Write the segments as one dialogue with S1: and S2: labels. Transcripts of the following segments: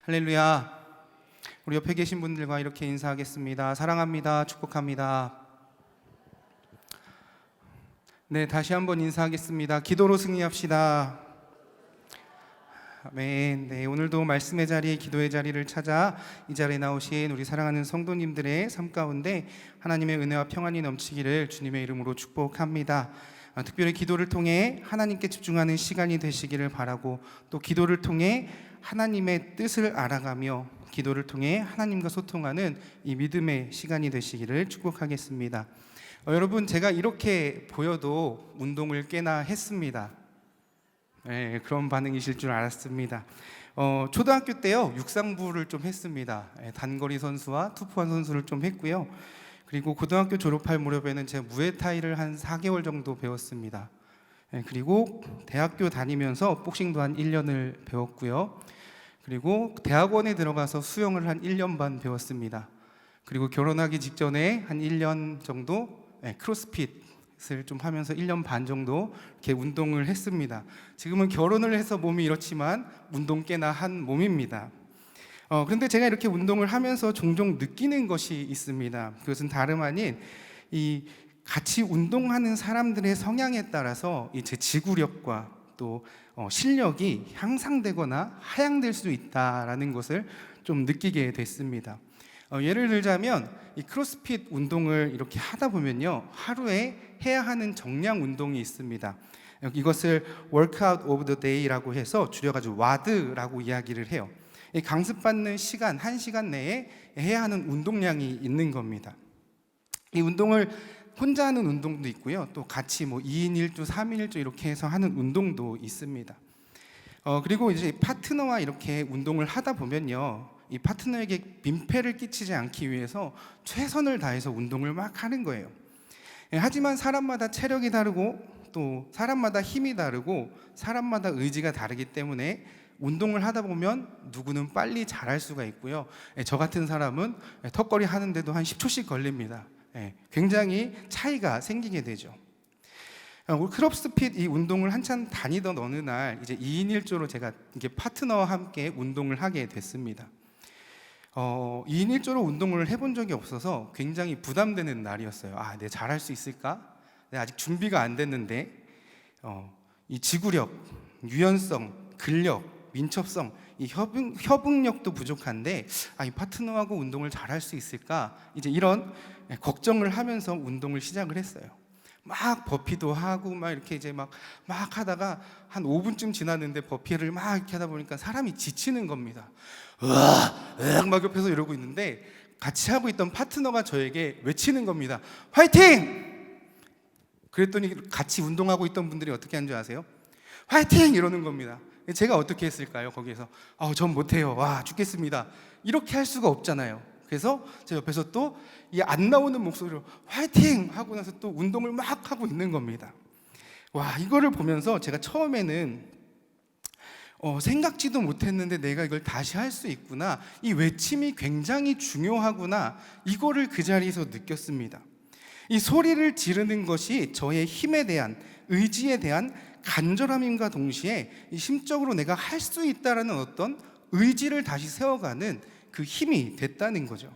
S1: 할렐루야. 우리 옆에 계신 분들과 이렇게 인사하겠습니다. 사랑합니다. 축복합니다. 네, 다시 한번 인사하겠습니다. 기도로 승리합시다. 아멘. 네, 오늘도 말씀의 자리, 기도의 자리를 찾아 이 자리에 나오신 우리 사랑하는 성도님들의 삶 가운데 하나님의 은혜와 평안이 넘치기를 주님의 이름으로 축복합니다. 특별히 기도를 통해 하나님께 집중하는 시간이 되시기를 바라고, 또 기도를 통해 하나님의 뜻을 알아가며 기도를 통해 하나님과 소통하는 이 믿음의 시간이 되시기를 축복하겠습니다. 여러분, 제가 이렇게 보여도 운동을 꽤나 했습니다. 네, 그런 반응이실 줄 알았습니다. 초등학교 때요, 육상부를 좀 했습니다. 단거리 선수와 투포한 선수를 좀 했고요. 그리고 고등학교 졸업할 무렵에는 제가 무에타이를 한 4개월 정도 배웠습니다. 그리고 대학교 다니면서 복싱도 한 1년을 배웠고요. 그리고 대학원에 들어가서 수영을 한 1년 반 배웠습니다. 그리고 결혼하기 직전에 한 1년 정도 크로스핏을 좀 하면서 1년 반 정도 이렇게 운동을 했습니다. 지금은 결혼을 해서 몸이 이렇지만 운동 꽤나 한 몸입니다. 그런데 제가 이렇게 운동을 하면서 종종 느끼는 것이 있습니다. 그것은 다름 아닌 이 같이 운동하는 사람들의 성향에 따라서 제 지구력과 또 실력이 향상되거나 하향될 수 있다라는 것을 좀 느끼게 됐습니다. 예를 들자면 이 크로스핏 운동을 이렇게 하다 보면요, 하루에 해야 하는 정량 운동이 있습니다. 이것을 Workout of the Day라고 해서 줄여가지고 와드라고 이야기를 해요. 강습받는 시간 1시간 내에 해야 하는 운동량이 있는 겁니다. 이 운동을 혼자 하는 운동도 있고요, 또 같이 2인 1조, 3인 1조 이렇게 해서 하는 운동도 있습니다. 그리고 이제 파트너와 이렇게 운동을 하다 보면요, 이 파트너에게 민폐를 끼치지 않기 위해서 최선을 다해서 운동을 막 하는 거예요. 하지만 사람마다 체력이 다르고 또 사람마다 힘이 다르고 사람마다 의지가 다르기 때문에 운동을 하다 보면 누구는 빨리 잘할 수가 있고요, 저 같은 사람은 턱걸이 하는데도 한 10초씩 걸립니다. 굉장히 차이가 생기게 되죠. 크로스핏 이 운동을 한참 다니던 어느 날 이제 2인 1조로 제가 이게 파트너와 함께 운동을 하게 됐습니다. 2인 1조로 운동을 해본 적이 없어서 굉장히 부담되는 날이었어요. 내가 잘할 수 있을까? 내가 아직 준비가 안 됐는데 이 지구력, 유연성, 근력, 민첩성, 이 협응력도 부족한데 이 파트너하고 운동을 잘할 수 있을까? 이제 이런 걱정을 하면서 운동을 시작을 했어요. 막 버피도 하고 막 이렇게 이제 막 하다가 한 5분쯤 지났는데 버피를 막 이렇게 하다 보니까 사람이 지치는 겁니다. 막 옆에서 이러고 있는데 같이 하고 있던 파트너가 저에게 외치는 겁니다. 화이팅! 그랬더니 같이 운동하고 있던 분들이 어떻게 하는 줄 아세요? 화이팅! 이러는 겁니다. 제가 어떻게 했을까요? 거기에서 전 못해요. 죽겠습니다. 이렇게 할 수가 없잖아요. 그래서 제 옆에서 또 이 안 나오는 목소리로 화이팅! 하고 나서 또 운동을 막 하고 있는 겁니다. 이거를 보면서 제가 처음에는 생각지도 못했는데 내가 이걸 다시 할 수 있구나, 이 외침이 굉장히 중요하구나, 이거를 그 자리에서 느꼈습니다. 이 소리를 지르는 것이 저의 힘에 대한, 의지에 대한 간절함임과 동시에 이 심적으로 내가 할 수 있다라는 어떤 의지를 다시 세워가는 그 힘이 됐다는 거죠.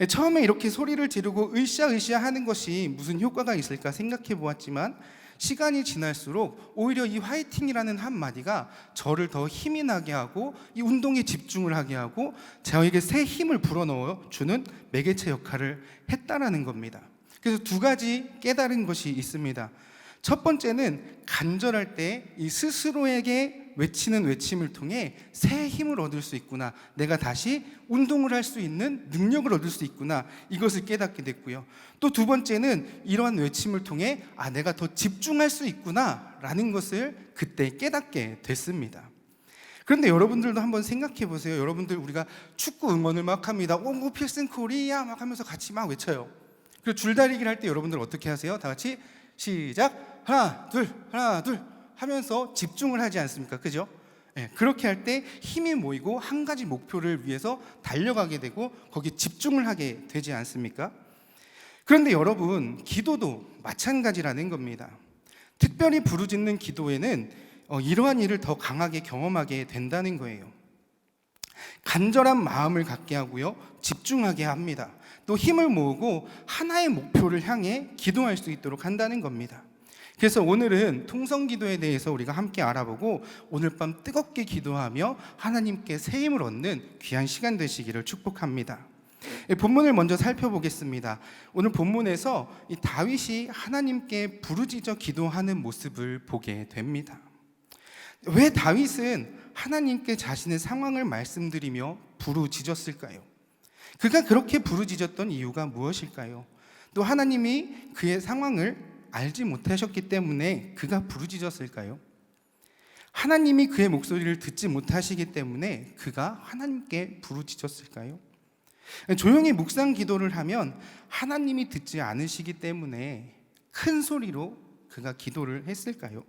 S1: 처음에 이렇게 소리를 지르고 으쌰으쌰 하는 것이 무슨 효과가 있을까 생각해 보았지만 시간이 지날수록 오히려 이 화이팅이라는 한마디가 저를 더 힘이 나게 하고 이 운동에 집중을 하게 하고 저에게 새 힘을 불어넣어 주는 매개체 역할을 했다라는 겁니다. 그래서 두 가지 깨달은 것이 있습니다. 첫 번째는 간절할 때 이 스스로에게 외치는 외침을 통해 새 힘을 얻을 수 있구나, 내가 다시 운동을 할 수 있는 능력을 얻을 수 있구나, 이것을 깨닫게 됐고요. 또 두 번째는 이러한 외침을 통해 내가 더 집중할 수 있구나 라는 것을 그때 깨닫게 됐습니다. 그런데 여러분들도 한번 생각해 보세요. 여러분들, 우리가 축구 응원을 막 합니다. 옹구 필승 코리아 막 하면서 같이 막 외쳐요. 그리고 줄다리기를 할 때 여러분들 어떻게 하세요? 다 같이 시작! 하나 둘 하면서 집중을 하지 않습니까? 그죠? 그렇게 할 때 힘이 모이고 한 가지 목표를 위해서 달려가게 되고 거기에 집중을 하게 되지 않습니까? 그런데 여러분, 기도도 마찬가지라는 겁니다. 특별히 부르짖는 기도에는 이러한 일을 더 강하게 경험하게 된다는 거예요. 간절한 마음을 갖게 하고요, 집중하게 합니다. 또 힘을 모으고 하나의 목표를 향해 기도할 수 있도록 한다는 겁니다. 그래서 오늘은 통성기도에 대해서 우리가 함께 알아보고 오늘 밤 뜨겁게 기도하며 하나님께 새 힘을 얻는 귀한 시간 되시기를 축복합니다. 본문을 먼저 살펴보겠습니다. 오늘 본문에서 이 다윗이 하나님께 부르짖어 기도하는 모습을 보게 됩니다. 왜 다윗은 하나님께 자신의 상황을 말씀드리며 부르짖었을까요? 그가 그렇게 부르짖었던 이유가 무엇일까요? 또 하나님이 그의 상황을 알지 못하셨기 때문에 그가 부르짖었을까요? 하나님이 그의 목소리를 듣지 못하시기 때문에 그가 하나님께 부르짖었을까요? 조용히 묵상 기도를 하면 하나님이 듣지 않으시기 때문에 큰 소리로 그가 기도를 했을까요?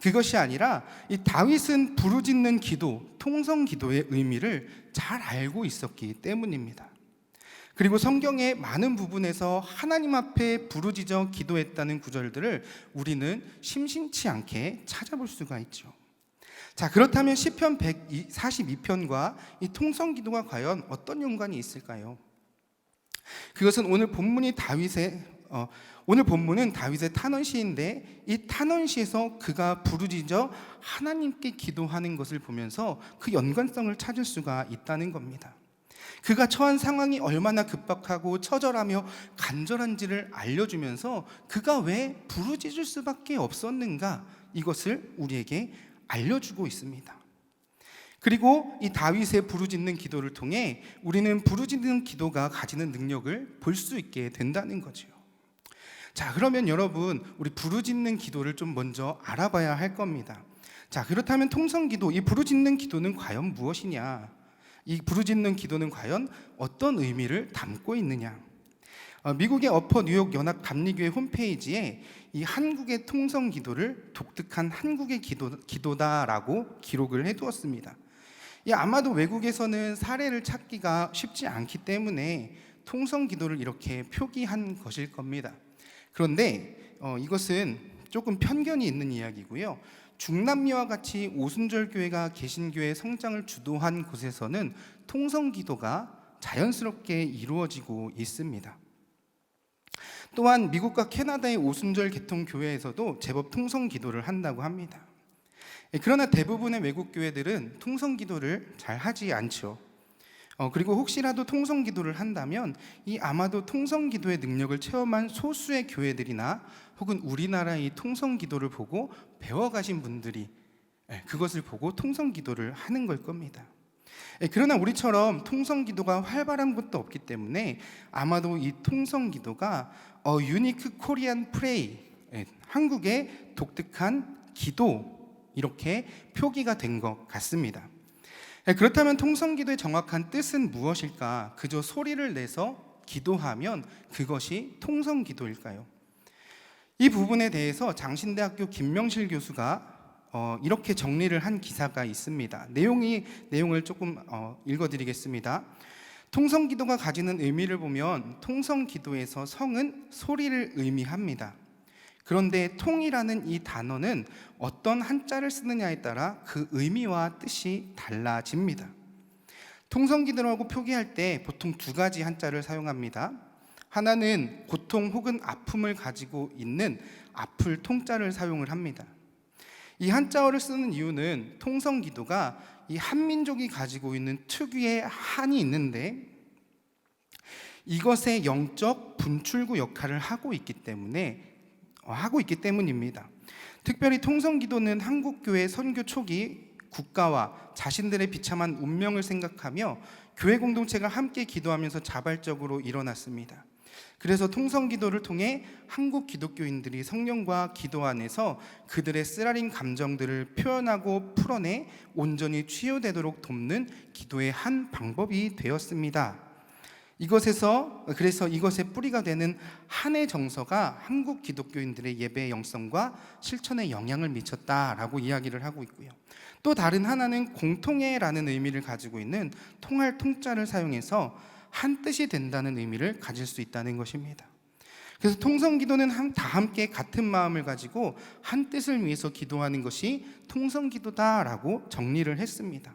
S1: 그것이 아니라 이 다윗은 부르짖는 기도, 통성 기도의 의미를 잘 알고 있었기 때문입니다. 그리고 성경의 많은 부분에서 하나님 앞에 부르짖어 기도했다는 구절들을 우리는 심심치 않게 찾아볼 수가 있죠. 자, 그렇다면 시편 142편과 이 통성 기도가 과연 어떤 연관이 있을까요? 그것은 오늘 본문은 다윗의 탄원시인데 이 탄원시에서 그가 부르짖어 하나님께 기도하는 것을 보면서 그 연관성을 찾을 수가 있다는 겁니다. 그가 처한 상황이 얼마나 급박하고 처절하며 간절한지를 알려주면서 그가 왜 부르짖을 수밖에 없었는가, 이것을 우리에게 알려주고 있습니다. 그리고 이 다윗의 부르짖는 기도를 통해 우리는 부르짖는 기도가 가지는 능력을 볼 수 있게 된다는 거죠. 자, 그러면 여러분, 우리 부르짖는 기도를 좀 먼저 알아봐야 할 겁니다. 자, 그렇다면 통성기도, 이 부르짖는 기도는 과연 무엇이냐? 이 부르짖는 기도는 과연 어떤 의미를 담고 있느냐? 미국의 어퍼 뉴욕 연합 감리교회 홈페이지에 이 한국의 통성기도를 독특한 한국의 기도다라고 기록을 해두었습니다. 아마도 외국에서는 사례를 찾기가 쉽지 않기 때문에 통성기도를 이렇게 표기한 것일 겁니다. 그런데 이것은 조금 편견이 있는 이야기고요. 중남미와 같이 오순절 교회가 개신교의 성장을 주도한 곳에서는 통성기도가 자연스럽게 이루어지고 있습니다. 또한 미국과 캐나다의 오순절 개통교회에서도 제법 통성기도를 한다고 합니다. 그러나 대부분의 외국 교회들은 통성기도를 잘 하지 않죠. 그리고 혹시라도 통성기도를 한다면 아마도 통성기도의 능력을 체험한 소수의 교회들이나 혹은 우리나라의 통성기도를 보고 배워가신 분들이 그것을 보고 통성기도를 하는 걸 겁니다. 그러나 우리처럼 통성기도가 활발한 곳도 없기 때문에 아마도 이 통성기도가 유니크 코리안 프레이, 한국의 독특한 기도, 이렇게 표기가 된 것 같습니다. 그렇다면 통성기도의 정확한 뜻은 무엇일까? 그저 소리를 내서 기도하면 그것이 통성기도일까요? 이 부분에 대해서 장신대학교 김명실 교수가 이렇게 정리를 한 기사가 있습니다. 내용을 조금 읽어드리겠습니다. 통성기도가 가지는 의미를 보면 통성기도에서 성은 소리를 의미합니다. 그런데 통이라는 이 단어는 어떤 한자를 쓰느냐에 따라 그 의미와 뜻이 달라집니다. 통성기도라고 표기할 때 보통 두 가지 한자를 사용합니다. 하나는 고통 혹은 아픔을 가지고 있는 아플 통자를 사용을 합니다. 이 한자어를 쓰는 이유는 통성기도가 이 한민족이 가지고 있는 특유의 한이 있는데 이것의 영적 분출구 역할을 하고 있기 때문입니다. 특별히 통성기도는 한국교회 선교 초기 국가와 자신들의 비참한 운명을 생각하며 교회 공동체가 함께 기도하면서 자발적으로 일어났습니다. 그래서 통성기도를 통해 한국 기독교인들이 성령과 기도 안에서 그들의 쓰라린 감정들을 표현하고 풀어내 온전히 치유되도록 돕는 기도의 한 방법이 되었습니다. 그래서 이것의 뿌리가 되는 한의 정서가 한국 기독교인들의 예배의 영성과 실천에 영향을 미쳤다라고 이야기를 하고 있고요. 또 다른 하나는 공통해라는 의미를 가지고 있는 통할 통자를 사용해서 한 뜻이 된다는 의미를 가질 수 있다는 것입니다. 그래서 통성기도는 다 함께 같은 마음을 가지고 한 뜻을 위해서 기도하는 것이 통성기도다라고 정리를 했습니다.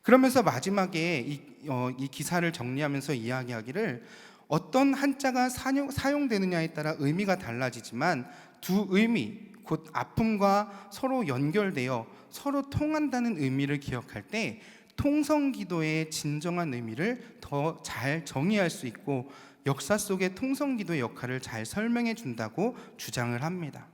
S1: 그러면서 마지막에 이 기사를 정리하면서 이야기하기를 어떤 한자가 사용되느냐에 따라 의미가 달라지지만 두 의미, 곧 아픔과 서로 연결되어 서로 통한다는 의미를 기억할 때 통성기도의 진정한 의미를 더 잘 정의할 수 있고 역사 속의 통성기도의 역할을 잘 설명해 준다고 주장을 합니다.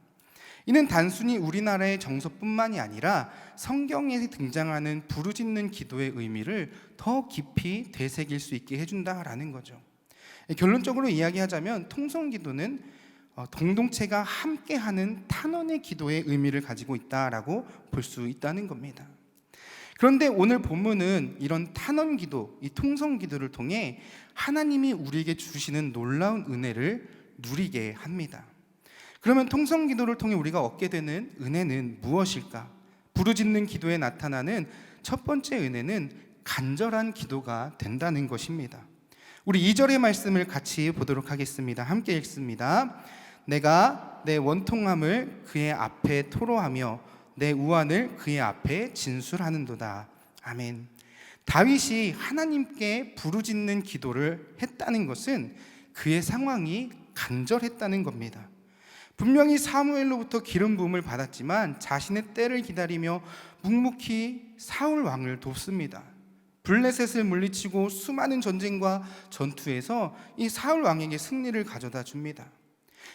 S1: 이는 단순히 우리나라의 정서뿐만이 아니라 성경에 등장하는 부르짖는 기도의 의미를 더 깊이 되새길 수 있게 해준다라는 거죠. 결론적으로 이야기하자면 통성기도는 공동체가 함께하는 탄원의 기도의 의미를 가지고 있다라고 볼 수 있다는 겁니다. 그런데 오늘 본문은 이런 탄원기도, 이 통성기도를 통해 하나님이 우리에게 주시는 놀라운 은혜를 누리게 합니다. 그러면 통성기도를 통해 우리가 얻게 되는 은혜는 무엇일까? 부르짖는 기도에 나타나는 첫 번째 은혜는 간절한 기도가 된다는 것입니다. 우리 2절의 말씀을 같이 보도록 하겠습니다. 함께 읽습니다. 내가 내 원통함을 그의 앞에 토로하며 내 우환을 그의 앞에 진술하는도다. 아멘. 다윗이 하나님께 부르짖는 기도를 했다는 것은 그의 상황이 간절했다는 겁니다. 분명히 사무엘로부터 기름 부음을 받았지만 자신의 때를 기다리며 묵묵히 사울 왕을 돕습니다. 블레셋을 물리치고 수많은 전쟁과 전투에서 이 사울 왕에게 승리를 가져다 줍니다.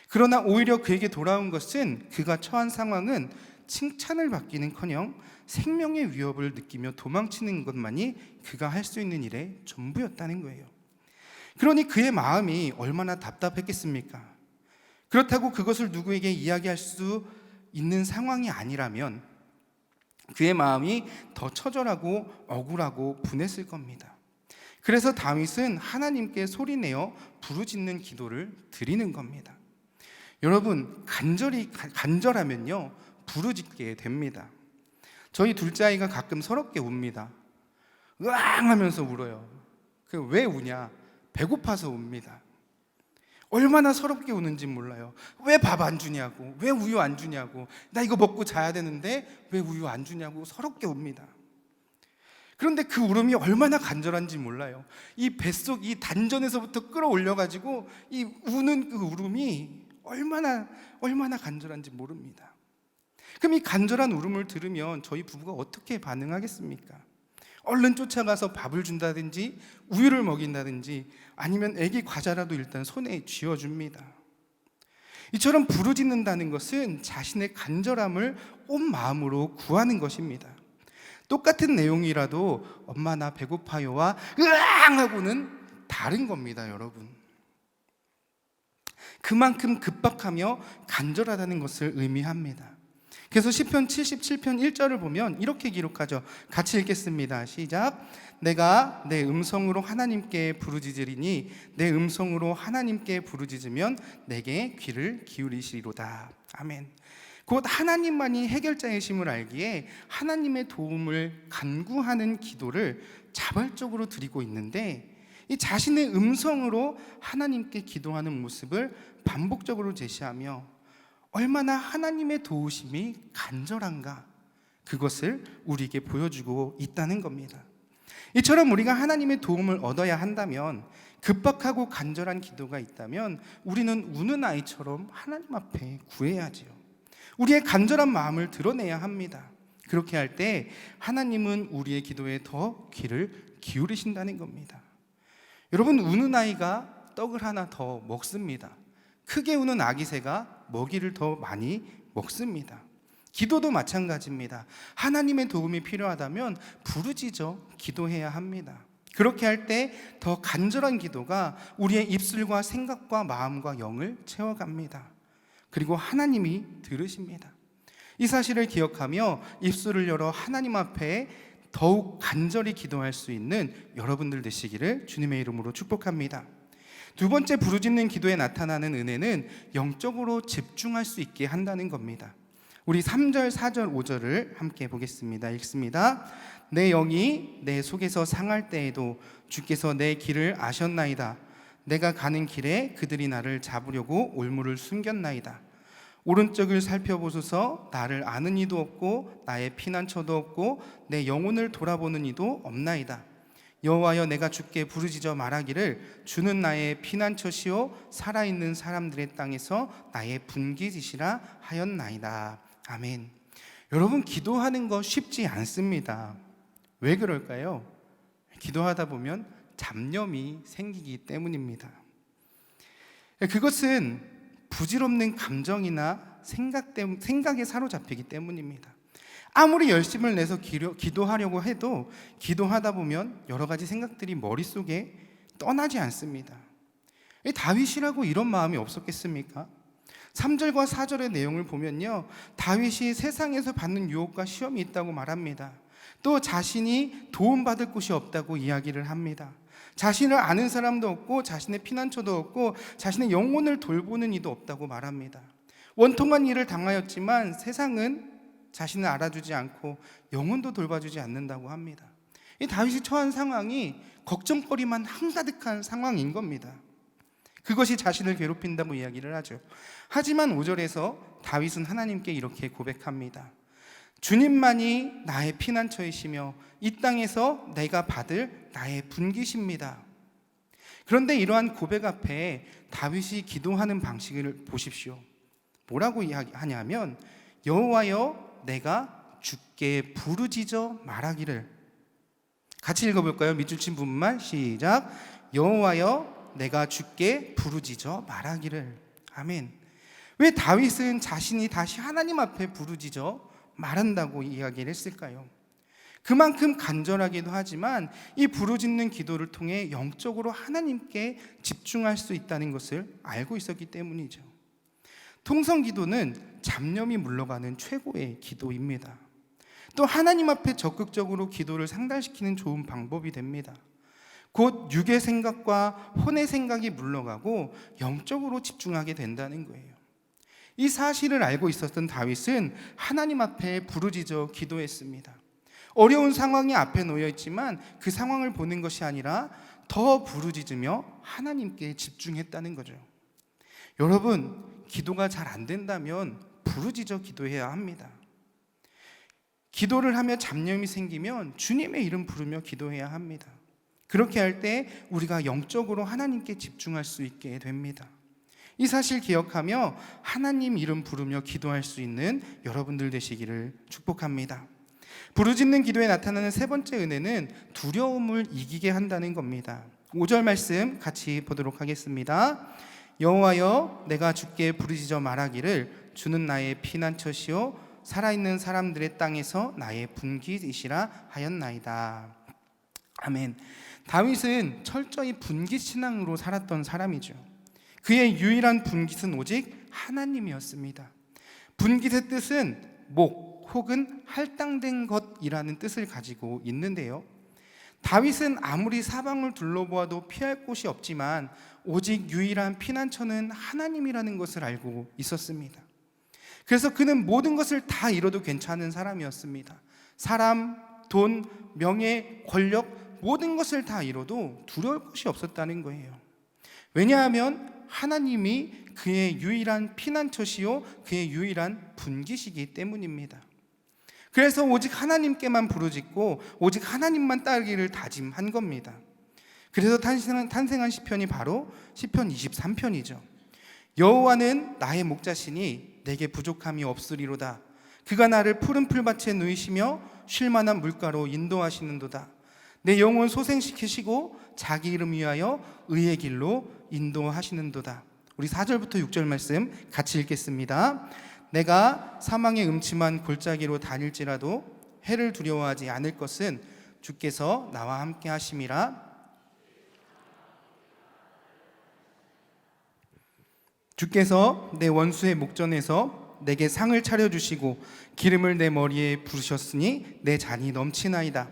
S1: 그러나 오히려 그에게 돌아온 것은 그가 처한 상황은 칭찬을 받기는커녕 생명의 위협을 느끼며 도망치는 것만이 그가 할 수 있는 일의 전부였다는 거예요. 그러니 그의 마음이 얼마나 답답했겠습니까? 그렇다고 그것을 누구에게 이야기할 수 있는 상황이 아니라면 그의 마음이 더 처절하고 억울하고 분했을 겁니다. 그래서 다윗은 하나님께 소리내어 부르짖는 기도를 드리는 겁니다. 여러분, 간절하면요 부르짖게 됩니다. 저희 둘째 아이가 가끔 서럽게 웁니다. 으앙 하면서 울어요. 왜 우냐? 배고파서 웁니다. 얼마나 서럽게 우는지 몰라요. 왜 밥 안 주냐고, 왜 우유 안 주냐고, 나 이거 먹고 자야 되는데 왜 우유 안 주냐고 서럽게 웁니다. 그런데 그 울음이 얼마나 간절한지 몰라요. 이 뱃속 이 단전에서부터 끌어올려가지고 이 우는 그 울음이 얼마나 간절한지 모릅니다. 그럼 이 간절한 울음을 들으면 저희 부부가 어떻게 반응하겠습니까? 얼른 쫓아가서 밥을 준다든지 우유를 먹인다든지 아니면 애기 과자라도 일단 손에 쥐어줍니다. 이처럼 부르짖는다는 것은 자신의 간절함을 온 마음으로 구하는 것입니다. 똑같은 내용이라도 엄마 나 배고파요와 으앙 하고는 다른 겁니다, 여러분. 그만큼 급박하며 간절하다는 것을 의미합니다. 그래서 시편 77편 1절을 보면 이렇게 기록하죠. 같이 읽겠습니다. 시작. 내가 내 음성으로 하나님께 부르짖으리니 내 음성으로 하나님께 부르짖으면 내게 귀를 기울이시리로다. 아멘. 곧 하나님만이 해결자이심을 알기에 하나님의 도움을 간구하는 기도를 자발적으로 드리고 있는데 이 자신의 음성으로 하나님께 기도하는 모습을 반복적으로 제시하며 얼마나 하나님의 도우심이 간절한가 그것을 우리에게 보여주고 있다는 겁니다. 이처럼 우리가 하나님의 도움을 얻어야 한다면, 급박하고 간절한 기도가 있다면 우리는 우는 아이처럼 하나님 앞에 구해야지요. 우리의 간절한 마음을 드러내야 합니다. 그렇게 할 때 하나님은 우리의 기도에 더 귀를 기울이신다는 겁니다. 여러분, 우는 아이가 떡을 하나 더 먹습니다. 크게 우는 아기 새가 먹이를 더 많이 먹습니다. 기도도 마찬가지입니다. 하나님의 도움이 필요하다면 부르짖어 기도해야 합니다. 그렇게 할 때 더 간절한 기도가 우리의 입술과 생각과 마음과 영을 채워갑니다. 그리고 하나님이 들으십니다. 이 사실을 기억하며 입술을 열어 하나님 앞에 더욱 간절히 기도할 수 있는 여러분들 되시기를 주님의 이름으로 축복합니다. 두 번째, 부르짖는 기도에 나타나는 은혜는 영적으로 집중할 수 있게 한다는 겁니다. 우리 3절, 4절, 5절을 함께 보겠습니다. 읽습니다. 내 영이 내 속에서 상할 때에도 주께서 내 길을 아셨나이다. 내가 가는 길에 그들이 나를 잡으려고 올무를 숨겼나이다. 오른쪽을 살펴보소서. 나를 아는 이도 없고 나의 피난처도 없고 내 영혼을 돌아보는 이도 없나이다. 여호와여, 내가 주께 부르짖어 말하기를 주는 나의 피난처시요 살아있는 사람들의 땅에서 나의 분깃이시라 하였나이다. 아멘. 여러분, 기도하는 거 쉽지 않습니다. 왜 그럴까요? 기도하다 보면 잡념이 생기기 때문입니다. 그것은 부질없는 감정이나 생각에 사로잡히기 때문입니다. 아무리 열심을 내서 기도하려고 해도 기도하다 보면 여러 가지 생각들이 머릿속에 떠나지 않습니다. 다윗이라고 이런 마음이 없었겠습니까? 3절과 4절의 내용을 보면요, 다윗이 세상에서 받는 유혹과 시험이 있다고 말합니다. 또 자신이 도움받을 곳이 없다고 이야기를 합니다. 자신을 아는 사람도 없고 자신의 피난처도 없고 자신의 영혼을 돌보는 이도 없다고 말합니다. 원통한 일을 당하였지만 세상은 자신을 알아주지 않고 영혼도 돌봐주지 않는다고 합니다. 이 다윗이 처한 상황이 걱정거리만 한가득한 상황인 겁니다. 그것이 자신을 괴롭힌다고 이야기를 하죠. 하지만 5절에서 다윗은 하나님께 이렇게 고백합니다. 주님만이 나의 피난처이시며 이 땅에서 내가 받을 나의 분깃입니다. 그런데 이러한 고백 앞에 다윗이 기도하는 방식을 보십시오. 뭐라고 이야기하냐면 여호와여, 내가 주께 부르짖어 말하기를. 같이 읽어볼까요? 밑줄 친 부분만 시작. 여호와여, 내가 주께 부르짖어 말하기를. 아멘. 왜 다윗은 자신이 다시 하나님 앞에 부르짖어 말한다고 이야기를 했을까요? 그만큼 간절하기도 하지만 이 부르짖는 기도를 통해 영적으로 하나님께 집중할 수 있다는 것을 알고 있었기 때문이죠. 통성기도는 잡념이 물러가는 최고의 기도입니다. 또 하나님 앞에 적극적으로 기도를 상달시키는 좋은 방법이 됩니다. 곧 육의 생각과 혼의 생각이 물러가고 영적으로 집중하게 된다는 거예요. 이 사실을 알고 있었던 다윗은 하나님 앞에 부르짖어 기도했습니다. 어려운 상황이 앞에 놓여 있지만 그 상황을 보는 것이 아니라 더 부르짖으며 하나님께 집중했다는 거죠. 여러분, 기도가 잘 안 된다면 부르짖어 기도해야 합니다. 기도를 하며 잡념이 생기면 주님의 이름 부르며 기도해야 합니다. 그렇게 할 때 우리가 영적으로 하나님께 집중할 수 있게 됩니다. 이 사실 기억하며 하나님 이름 부르며 기도할 수 있는 여러분들 되시기를 축복합니다. 부르짖는 기도에 나타나는 세 번째 은혜는 두려움을 이기게 한다는 겁니다. 5절 말씀 같이 보도록 하겠습니다. 여호와여, 내가 주께 부르짖어 말하기를 주는 나의 피난처시요 살아있는 사람들의 땅에서 나의 분깃이시라 하였나이다. 아멘. 다윗은 철저히 분깃 신앙으로 살았던 사람이죠. 그의 유일한 분깃은 오직 하나님이었습니다. 분깃의 뜻은 목 혹은 할당된 것이라는 뜻을 가지고 있는데요, 다윗은 아무리 사방을 둘러보아도 피할 곳이 없지만 오직 유일한 피난처는 하나님이라는 것을 알고 있었습니다. 그래서 그는 모든 것을 다 잃어도 괜찮은 사람이었습니다. 사람, 돈, 명예, 권력, 모든 것을 다 잃어도 두려울 것이 없었다는 거예요. 왜냐하면 하나님이 그의 유일한 피난처시요 그의 유일한 분깃이기 때문입니다. 그래서 오직 하나님께만 부르짖고 오직 하나님만 따르기를 다짐한 겁니다. 그래서 탄생한 시편이 바로 시편 23편이죠. 여호와는 나의 목자시니 내게 부족함이 없으리로다. 그가 나를 푸른 풀밭에 누이시며 쉴 만한 물가로 인도하시는도다. 내 영혼 소생시키시고 자기 이름 위하여 의의 길로 인도하시는도다. 우리 4절부터 6절 말씀 같이 읽겠습니다. 내가 사망의 음침한 골짜기로 다닐지라도 해를 두려워하지 않을 것은 주께서 나와 함께 하심이라. 주께서 내 원수의 목전에서 내게 상을 차려주시고 기름을 내 머리에 부으셨으니 내 잔이 넘치나이다.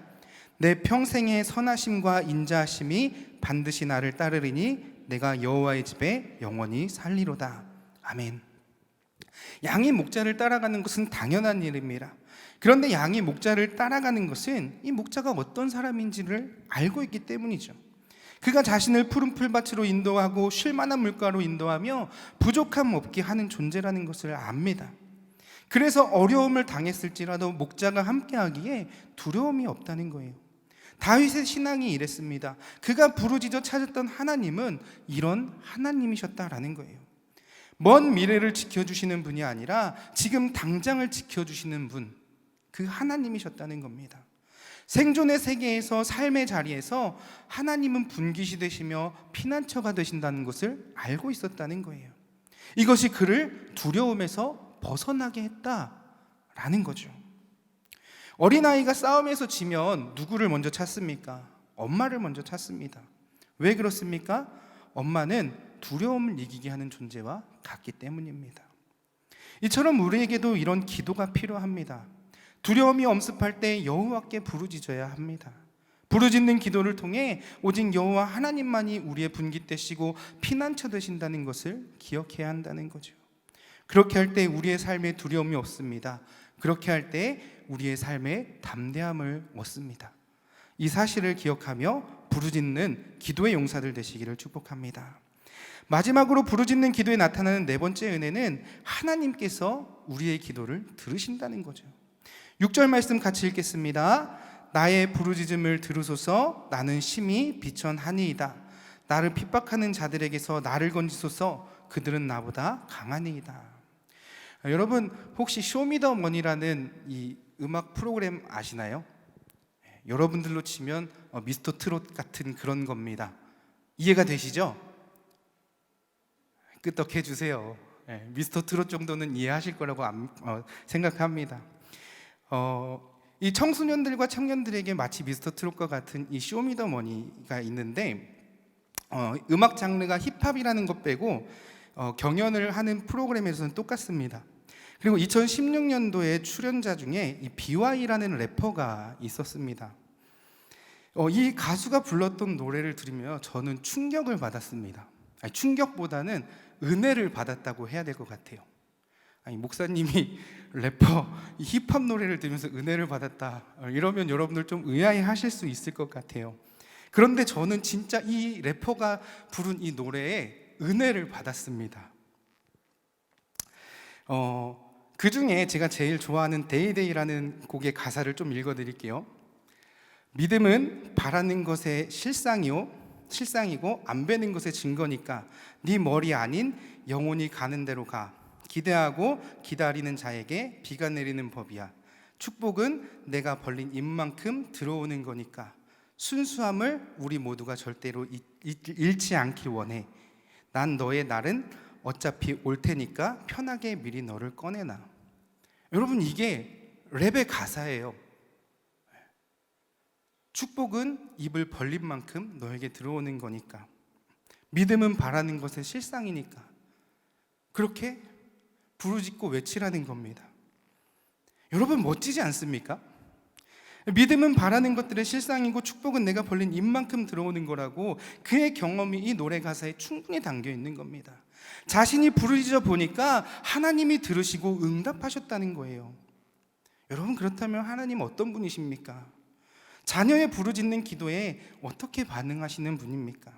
S1: 내 평생의 선하심과 인자하심이 반드시 나를 따르리니 내가 여호와의 집에 영원히 살리로다. 아멘. 양이 목자를 따라가는 것은 당연한 일입니다. 그런데 양이 목자를 따라가는 것은 이 목자가 어떤 사람인지를 알고 있기 때문이죠. 그가 자신을 푸른 풀밭으로 인도하고 쉴 만한 물가로 인도하며 부족함 없게 하는 존재라는 것을 압니다. 그래서 어려움을 당했을지라도 목자가 함께하기에 두려움이 없다는 거예요. 다윗의 신앙이 이랬습니다. 그가 부르짖어 찾았던 하나님은 이런 하나님이셨다라는 거예요. 먼 미래를 지켜주시는 분이 아니라 지금 당장을 지켜주시는 분, 그 하나님이셨다는 겁니다. 생존의 세계에서, 삶의 자리에서 하나님은 분깃이 되시며 피난처가 되신다는 것을 알고 있었다는 거예요. 이것이 그를 두려움에서 벗어나게 했다라는 거죠. 어린아이가 싸움에서 지면 누구를 먼저 찾습니까? 엄마를 먼저 찾습니다. 왜 그렇습니까? 엄마는 두려움을 이기게 하는 존재와 같기 때문입니다. 이처럼 우리에게도 이런 기도가 필요합니다. 두려움이 엄습할 때 여호와께 부르짖어야 합니다. 부르짖는 기도를 통해 오직 여호와 하나님만이 우리의 분깃 되시고 피난처 되신다는 것을 기억해야 한다는 거죠. 그렇게 할 때 우리의 삶에 두려움이 없습니다. 그렇게 할 때 우리의 삶에 담대함을 얻습니다. 이 사실을 기억하며 부르짖는 기도의 용사들 되시기를 축복합니다. 마지막으로 부르짖는 기도에 나타나는 네 번째 은혜는 하나님께서 우리의 기도를 들으신다는 거죠. 6절 말씀 같이 읽겠습니다. 나의 부르짖음을 들으소서. 나는 심히 비천하니이다. 나를 핍박하는 자들에게서 나를 건지소서. 그들은 나보다 강하니이다. 여러분, 혹시 쇼미더머니라는 이 음악 프로그램 아시나요? 여러분들로 치면 미스터 트롯 같은 그런 겁니다. 이해가 되시죠? 끄떡해 주세요. 미스터 트롯 정도는 이해하실 거라고 생각합니다. 이 청소년들과 청년들에게 마치 미스터 트롯과 같은 이 쇼미더머니가 있는데, 음악 장르가 힙합이라는 것 빼고 경연을 하는 프로그램에서는 똑같습니다. 그리고 2016년도에 출연자 중에 이 BY라는 래퍼가 있었습니다. 이 가수가 불렀던 노래를 들으며 저는 충격을 받았습니다. 아니, 충격보다는 은혜를 받았다고 해야 될 것 같아요. 아니, 목사님이 래퍼 이 힙합 노래를 들으면서 은혜를 받았다 이러면 여러분들 좀 의아해하실 수 있을 것 같아요. 그런데 저는 진짜 이 래퍼가 부른 이 노래에 은혜를 받았습니다. 그 중에 제가 제일 좋아하는 데이데이라는 곡의 가사를 좀 읽어드릴게요. 믿음은 바라는 것의 실상이고 안 뵈는 것의 증거니까 네 머리 아닌 영혼이 가는 대로 가. 기대하고 기다리는 자에게 비가 내리는 법이야. 축복은 내가 벌린 입만큼 들어오는 거니까 순수함을 우리 모두가 절대로 잃지 않길 원해. 난 너의 날은 어차피 올 테니까 편하게 미리 너를 꺼내놔. 여러분, 이게 랩의 가사예요. 축복은 입을 벌린 만큼 너에게 들어오는 거니까, 믿음은 바라는 것의 실상이니까 그렇게 부르짖고 외치라는 겁니다. 여러분, 멋지지 않습니까? 믿음은 바라는 것들의 실상이고 축복은 내가 벌린 입만큼 들어오는 거라고 그의 경험이 이 노래 가사에 충분히 담겨 있는 겁니다. 자신이 부르짖어 보니까 하나님이 들으시고 응답하셨다는 거예요. 여러분, 그렇다면 하나님 어떤 분이십니까? 자녀의 부르짖는 기도에 어떻게 반응하시는 분입니까?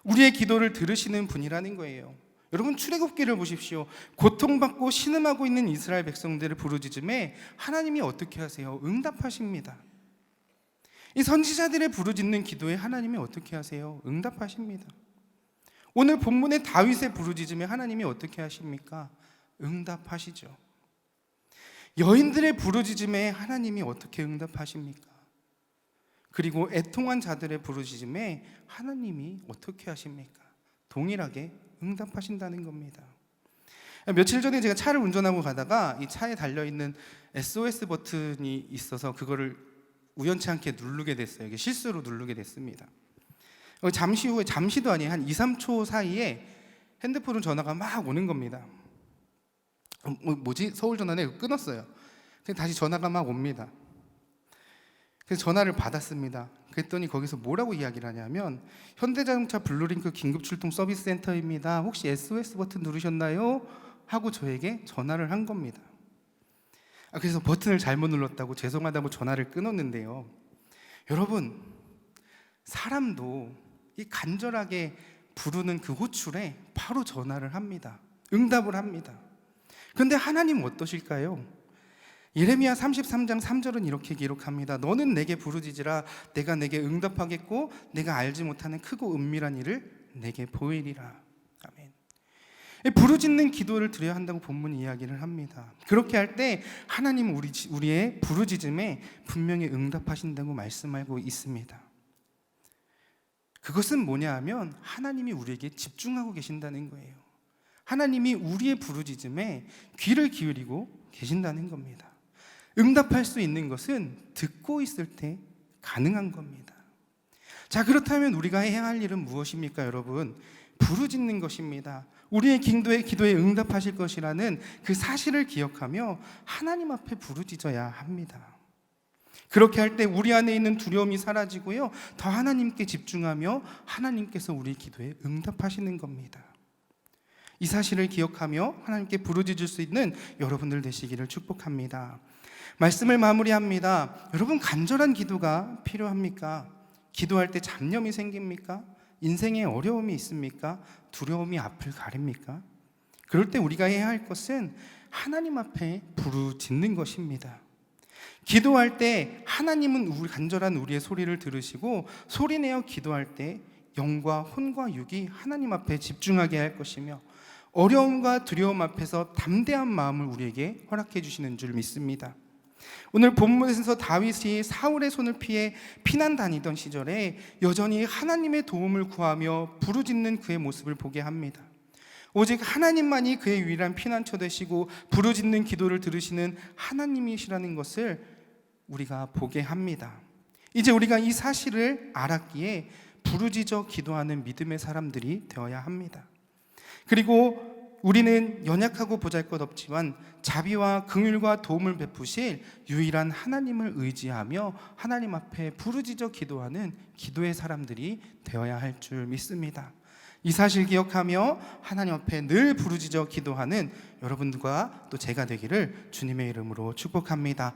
S1: 우리의 기도를 들으시는 분이라는 거예요. 여러분, 출애굽기를 보십시오. 고통받고 신음하고 있는 이스라엘 백성들을 부르짖음에 하나님이 어떻게 하세요? 응답하십니다. 이 선지자들의 부르짖는 기도에 하나님이 어떻게 하세요? 응답하십니다. 오늘 본문의 다윗의 부르짖음에 하나님이 어떻게 하십니까? 응답하시죠. 여인들의 부르짖음에 하나님이 어떻게 응답하십니까? 그리고 애통한 자들의 부르짖음에 하나님이 어떻게 하십니까? 동일하게 응답하신다는 겁니다. 며칠 전에 제가 차를 운전하고 가다가 이 차에 달려있는 SOS 버튼이 있어서 그거를 우연치 않게 누르게 됐어요. 이게 실수로 누르게 됐습니다. 잠시 후에, 잠시도 아니에요, 한 2, 3초 사이에 핸드폰 전화가 막 오는 겁니다. 뭐지? 서울 전화네? 끊었어요. 다시 전화가 막 옵니다. 그래서 전화를 받았습니다. 그랬더니 거기서 뭐라고 이야기를 하냐면, 현대자동차 블루링크 긴급출동 서비스센터입니다. 혹시 SOS 버튼 누르셨나요? 하고 저에게 전화를 한 겁니다. 그래서 버튼을 잘못 눌렀다고 죄송하다고 전화를 끊었는데요. 여러분, 사람도 이 간절하게 부르는 그 호출에 바로 전화를 합니다. 응답을 합니다. 그런데 하나님은 어떠실까요? 예레미야 33장 3절은 이렇게 기록합니다. 너는 내게 부르짖으라. 내가 내게 응답하겠고 내가 알지 못하는 크고 은밀한 일을 내게 보이리라. 아멘. 부르짖는 기도를 드려야 한다고 본문이 이야기를 합니다. 그렇게 할 때 하나님은 우리의 부르짖음에 분명히 응답하신다고 말씀하고 있습니다. 그것은 뭐냐 하면 하나님이 우리에게 집중하고 계신다는 거예요. 하나님이 우리의 부르짖음에 귀를 기울이고 계신다는 겁니다. 응답할 수 있는 것은 듣고 있을 때 가능한 겁니다. 자, 그렇다면 우리가 해야 할 일은 무엇입니까, 여러분? 부르짖는 것입니다. 우리의 기도에 응답하실 것이라는 그 사실을 기억하며 하나님 앞에 부르짖어야 합니다. 그렇게 할 때 우리 안에 있는 두려움이 사라지고요, 더 하나님께 집중하며 하나님께서 우리 기도에 응답하시는 겁니다. 이 사실을 기억하며 하나님께 부르짖을 수 있는 여러분들 되시기를 축복합니다. 말씀을 마무리합니다. 여러분, 간절한 기도가 필요합니까? 기도할 때 잡념이 생깁니까? 인생에 어려움이 있습니까? 두려움이 앞을 가립니까? 그럴 때 우리가 해야 할 것은 하나님 앞에 부르짖는 것입니다. 기도할 때 하나님은 간절한 우리의 소리를 들으시고 소리내어 기도할 때 영과 혼과 육이 하나님 앞에 집중하게 할 것이며 어려움과 두려움 앞에서 담대한 마음을 우리에게 허락해 주시는 줄 믿습니다. 오늘 본문에서 다윗이 사울의 손을 피해 피난 다니던 시절에 여전히 하나님의 도움을 구하며 부르짖는 그의 모습을 보게 합니다. 오직 하나님만이 그의 유일한 피난처 되시고 부르짖는 기도를 들으시는 하나님이시라는 것을 우리가 보게 합니다. 이제 우리가 이 사실을 알았기에 부르짖어 기도하는 믿음의 사람들이 되어야 합니다. 그리고 우리는 연약하고 보잘것없지만 자비와 긍휼과 도움을 베푸실 유일한 하나님을 의지하며 하나님 앞에 부르짖어 기도하는 기도의 사람들이 되어야 할 줄 믿습니다. 이 사실 기억하며 하나님 앞에 늘 부르짖어 기도하는 여러분들과 또 제가 되기를 주님의 이름으로 축복합니다.